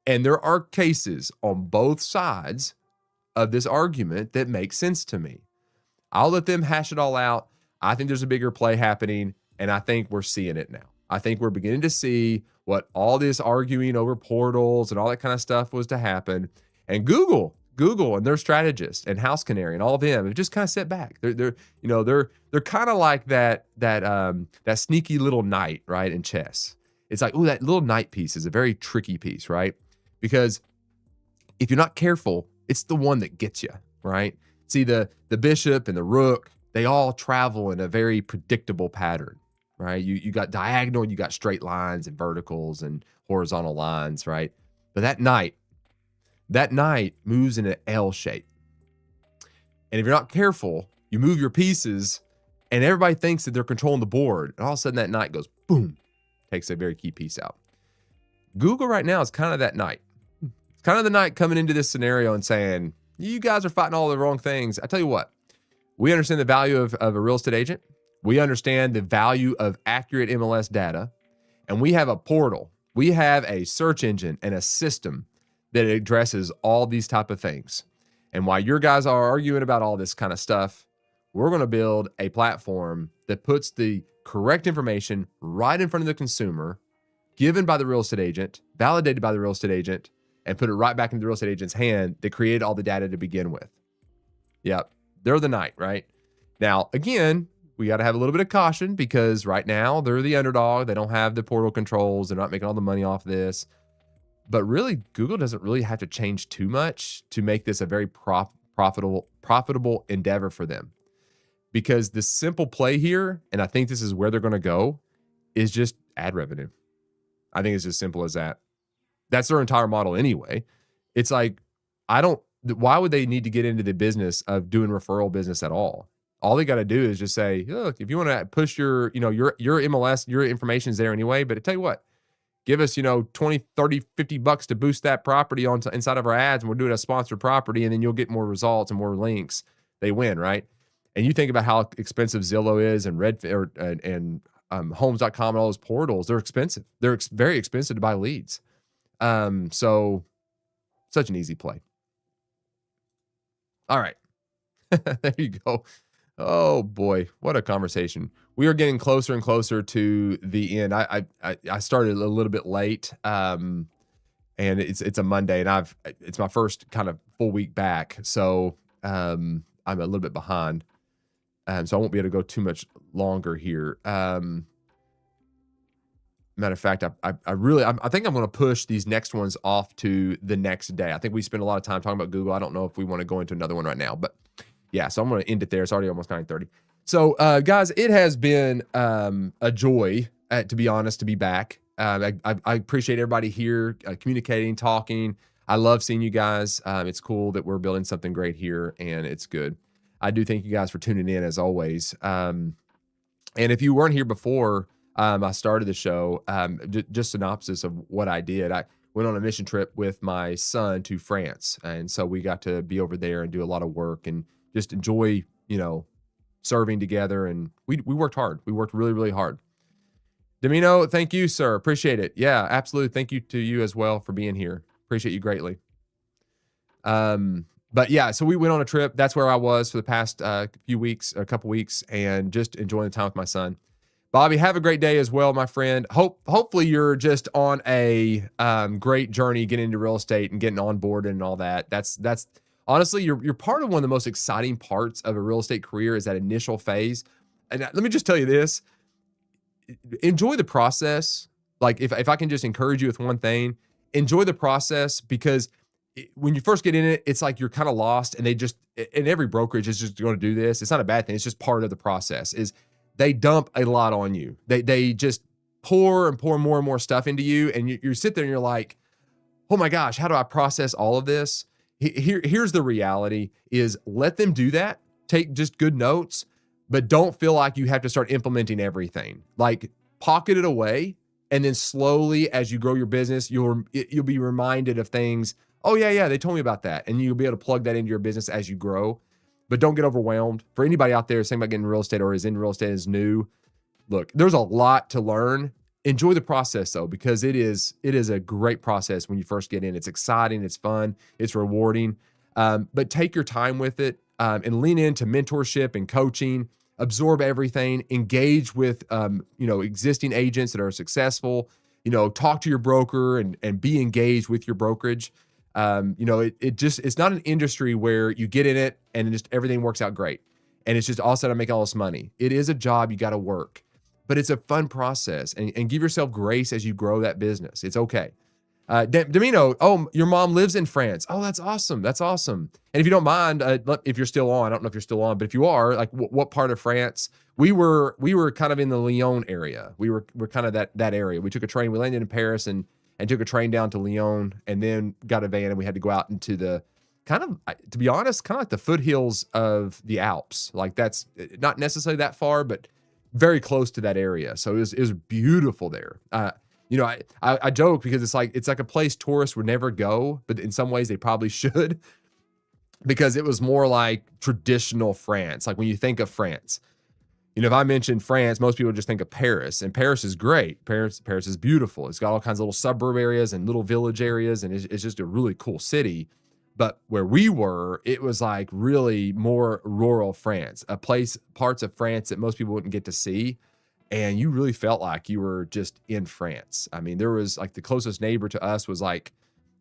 And there are cases on both sides of this argument that make sense to me. I'll let them hash it all out. I think there's a bigger play happening, and I think we're seeing it now. I think we're beginning to see what all this arguing over portals and all that kind of stuff was to happen. And Google Google and their strategists and House Canary and all of them have just kind of sit back. They're kind of like that sneaky little knight, right, in chess. It's like, oh, that little knight piece is a very tricky piece, right? Because if you're not careful, it's the one that gets you, right? See, the bishop and the rook, they all travel in a very predictable pattern, right? You got diagonal, you got straight lines and verticals and horizontal lines, right? But that knight moves in an L shape. And if you're not careful, you move your pieces and everybody thinks that they're controlling the board. And all of a sudden that knight goes boom, takes a very key piece out. Google right now is kind of that knight. It's kind of the knight coming into this scenario and saying, you guys are fighting all the wrong things. I tell you what, we understand the value of a real estate agent. We understand the value of accurate MLS data. And we have a portal. We have a search engine and a system that addresses all these type of things. And while your guys are arguing about all this kind of stuff, we're going to build a platform that puts the correct information right in front of the consumer, given by the real estate agent, validated by the real estate agent, and put it right back into the real estate agent's hand that created all the data to begin with. Yep, they're the knight, right? Now, again, we got to have a little bit of caution because right now they're the underdog. They don't have the portal controls. They're not making all the money off this. But really, Google doesn't really have to change too much to make this a very profitable endeavor for them. Because the simple play here, and I think this is where they're going to go, is just ad revenue. I think it's as simple as that. That's their entire model anyway. It's like, why would they need to get into the business of doing referral business at all? All they got to do is just say, look, if you want to push your MLS, your information's there anyway, but I tell you what, give us, 20, 30, $50 to boost that property inside of our ads, and we're doing a sponsored property, and then you'll get more results and more links. They win, right? And you think about how expensive Zillow is and Redfin and homes.com and all those portals, they're expensive. They're very expensive to buy leads. So such an easy play. All right. There you go. Oh boy, what a conversation. We are getting closer and closer to the end. I started a little bit late. And it's a Monday and it's my first kind of full week back. So, I'm a little bit behind. So I won't be able to go too much longer here. Matter of fact, I think I'm going to push these next ones off to the next day. I think we spent a lot of time talking about Google. I don't know if we want to go into another one right now, but yeah, so I'm going to end it there. It's already almost 9:30. So, guys, it has been a joy, to be honest, to be back. I appreciate everybody here communicating, talking. I love seeing you guys. It's cool that we're building something great here, and it's good. I do thank you guys for tuning in, as always. And if you weren't here before I started the show, just synopsis of what I did. I went on a mission trip with my son to France, and so we got to be over there and do a lot of work and just enjoy, serving together. And we worked hard. We worked really, really hard. Domino, thank you, sir. Appreciate it. Yeah, absolutely. Thank you to you as well for being here. Appreciate you greatly. But yeah, so we went on a trip. That's where I was for the past couple weeks, and just enjoying the time with my son. Bobby, have a great day as well, my friend. Hopefully you're just on a great journey getting into real estate and getting on board and all that. That's honestly, you're part of one of the most exciting parts of a real estate career is that initial phase. And let me just tell you this, enjoy the process. Like if I can just encourage you with one thing, enjoy the process, because when you first get in it, it's like you're kind of lost, and and every brokerage is just going to do this. It's not a bad thing. It's just part of the process. Is they dump a lot on you. They just pour more and more stuff into you, and you sit there and you're like, oh my gosh, how do I process all of this? Here's the reality: is let them do that. Take just good notes, but don't feel like you have to start implementing everything. Like pocket it away, and then slowly, as you grow your business, you'll be reminded of things. Oh yeah, they told me about that. And you'll be able to plug that into your business as you grow. But don't get overwhelmed. For anybody out there thinking about getting real estate or is in real estate, is new, look, there's a lot to learn. Enjoy the process though, because it is a great process when you first get in. It's exciting, it's fun, it's rewarding. But take your time with it, and lean into mentorship and coaching. Absorb everything. Engage with existing agents that are successful. Talk to your broker and be engaged with your brokerage. It's not an industry where you get in it and just everything works out great. And it's just all of a sudden I make all this money. It is a job, you got to work, but it's a fun process, and give yourself grace as you grow that business. It's okay. Domino, oh, your mom lives in France. Oh, that's awesome. That's awesome. And if you don't mind, if you're still on, I don't know if you're still on, but if you are, like, what part of France? We were kind of in the Lyon area. We're kind of that area. We took a train. We landed in Paris and took a train down to Lyon, and then got a van, and we had to go out into the kind of, to be honest, kind of like the foothills of the Alps. Like, that's not necessarily that far, but very close to that area. So it was beautiful there. I joke because it's like a place tourists would never go, but in some ways they probably should, because it was more like traditional France. Like, when you think of France, if I mention France, most people just think of Paris, and Paris is great. Paris is beautiful. It's got all kinds of little suburb areas and little village areas, and it's just a really cool city. But where we were, it was like really more rural France, parts of France that most people wouldn't get to see. And you really felt like you were just in France. I mean, there was like the closest neighbor to us was like,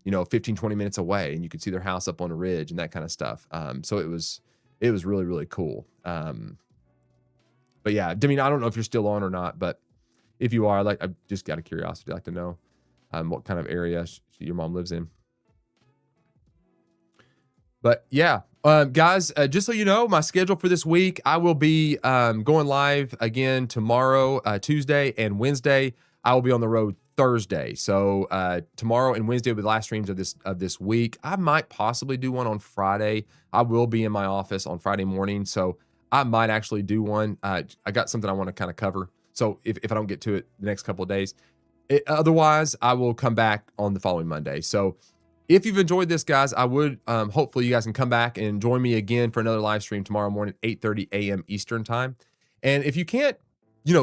15, 20 minutes away, and you could see their house up on a ridge and that kind of stuff. So it was really, really cool. But yeah, I mean, I don't know if you're still on or not, but if you are, I just got a curiosity, I'd like to know what kind of area your mom lives in. But yeah, guys, just so you know, my schedule for this week, I will be going live again tomorrow, Tuesday, and Wednesday. I will be on the road Thursday. So tomorrow and Wednesday will be the last streams of this week. I might possibly do one on Friday. I will be in my office on Friday morning, so I might actually do one. I got something I want to kind of cover. So if I don't get to it the next couple of days, otherwise I will come back on the following Monday. So if you've enjoyed this, guys, I would hopefully you guys can come back and join me again for another live stream tomorrow morning, 8:30 a.m. Eastern time. And if you can't,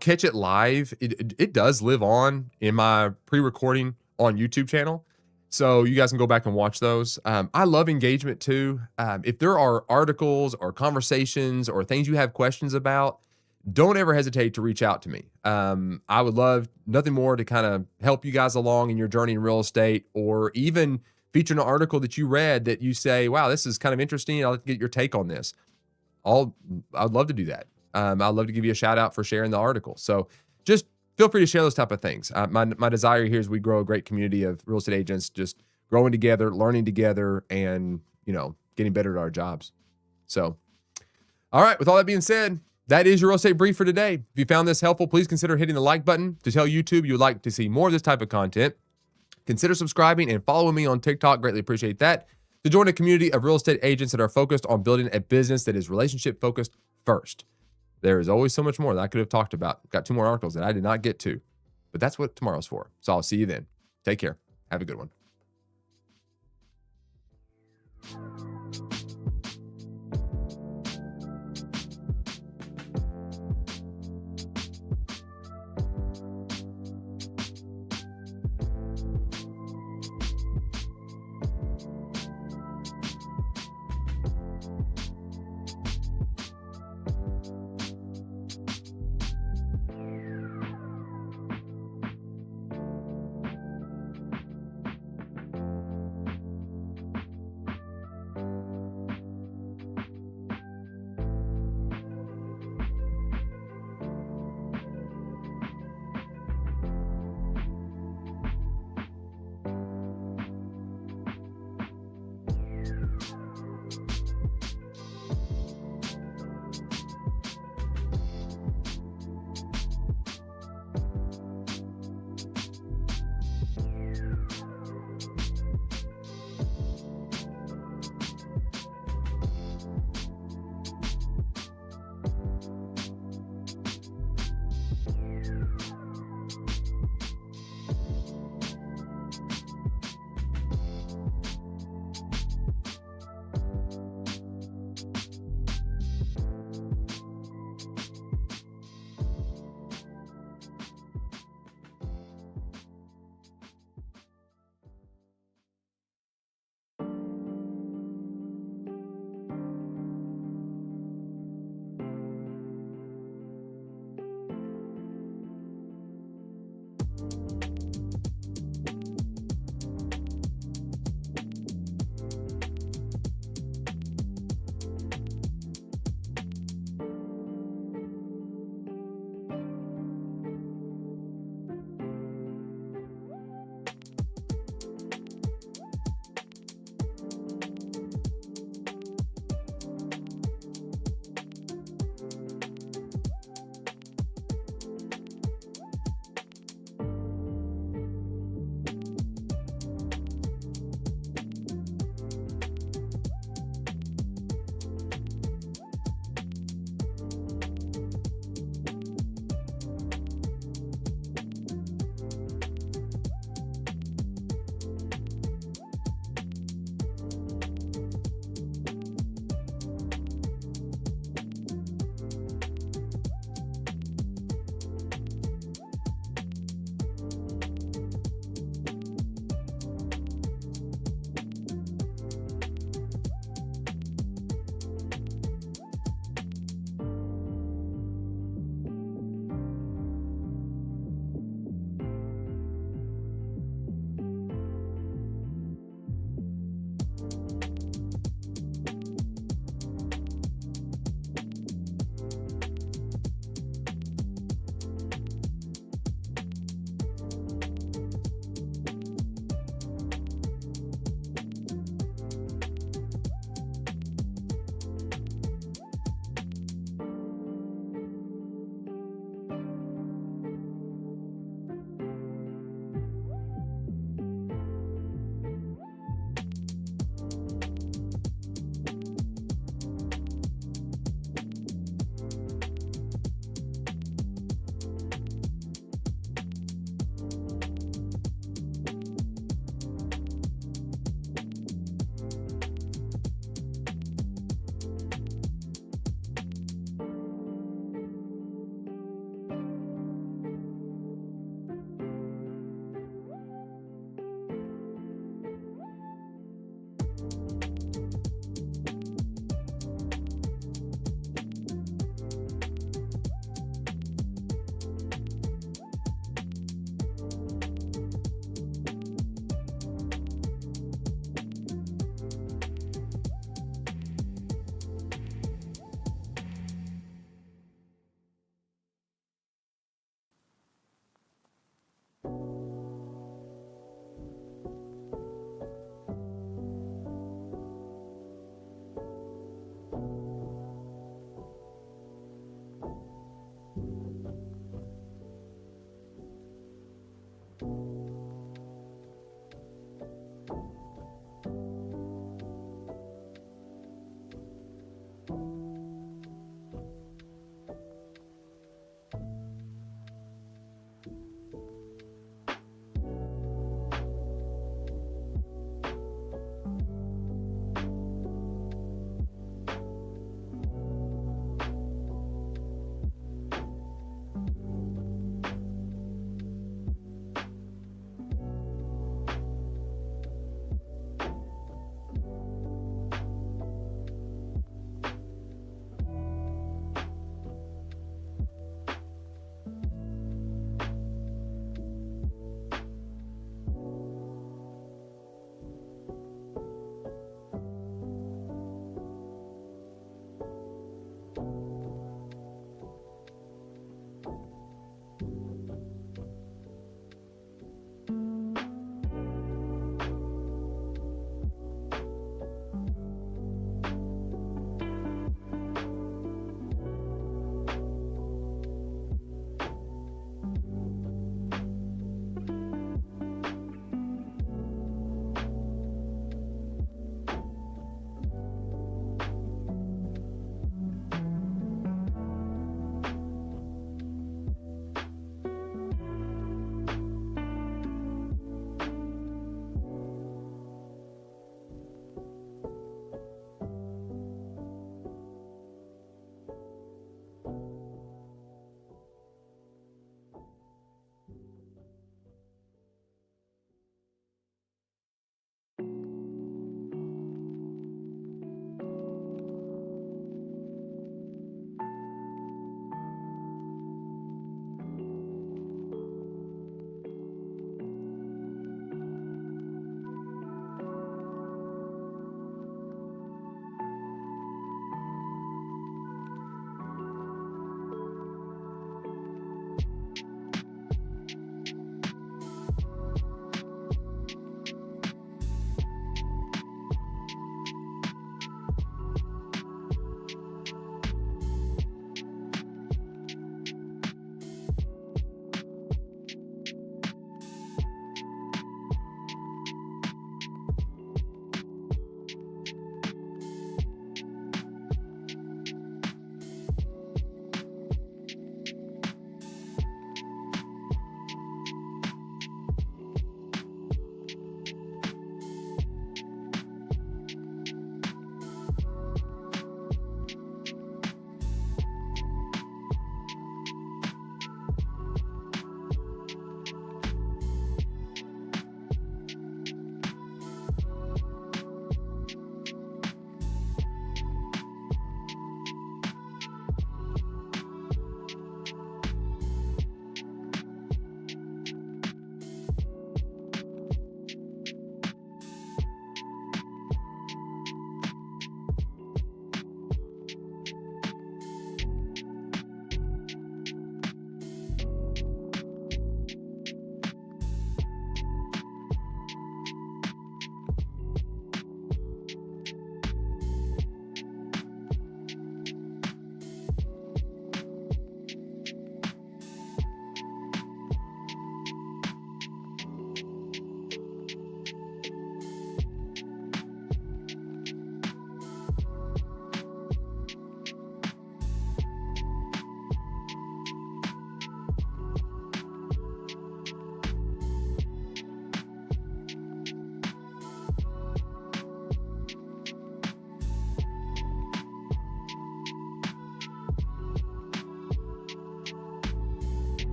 catch it live, it does live on in my pre-recording on YouTube channel. So you guys can go back and watch those. I love engagement too. If there are articles or conversations or things you have questions about, don't ever hesitate to reach out to me. I would love nothing more to kind of help you guys along in your journey in real estate, or even feature an article that you read that you say, wow, this is kind of interesting. I'll get your take on this. I'd love to do that. I'd love to give you a shout out for sharing the article. So just feel free to share those type of things. My desire here is we grow a great community of real estate agents, just growing together, learning together, and, getting better at our jobs. So, all right, with all that being said, that is your real estate brief for today. If you found this helpful, please consider hitting the like button to tell YouTube you would like to see more of this type of content. Consider subscribing and following me on TikTok. Greatly appreciate that. To join a community of real estate agents that are focused on building a business that is relationship focused first. There is always so much more that I could have talked about. Got 2 more articles that I did not get to, but that's what tomorrow's for. So I'll see you then. Take care. Have a good one.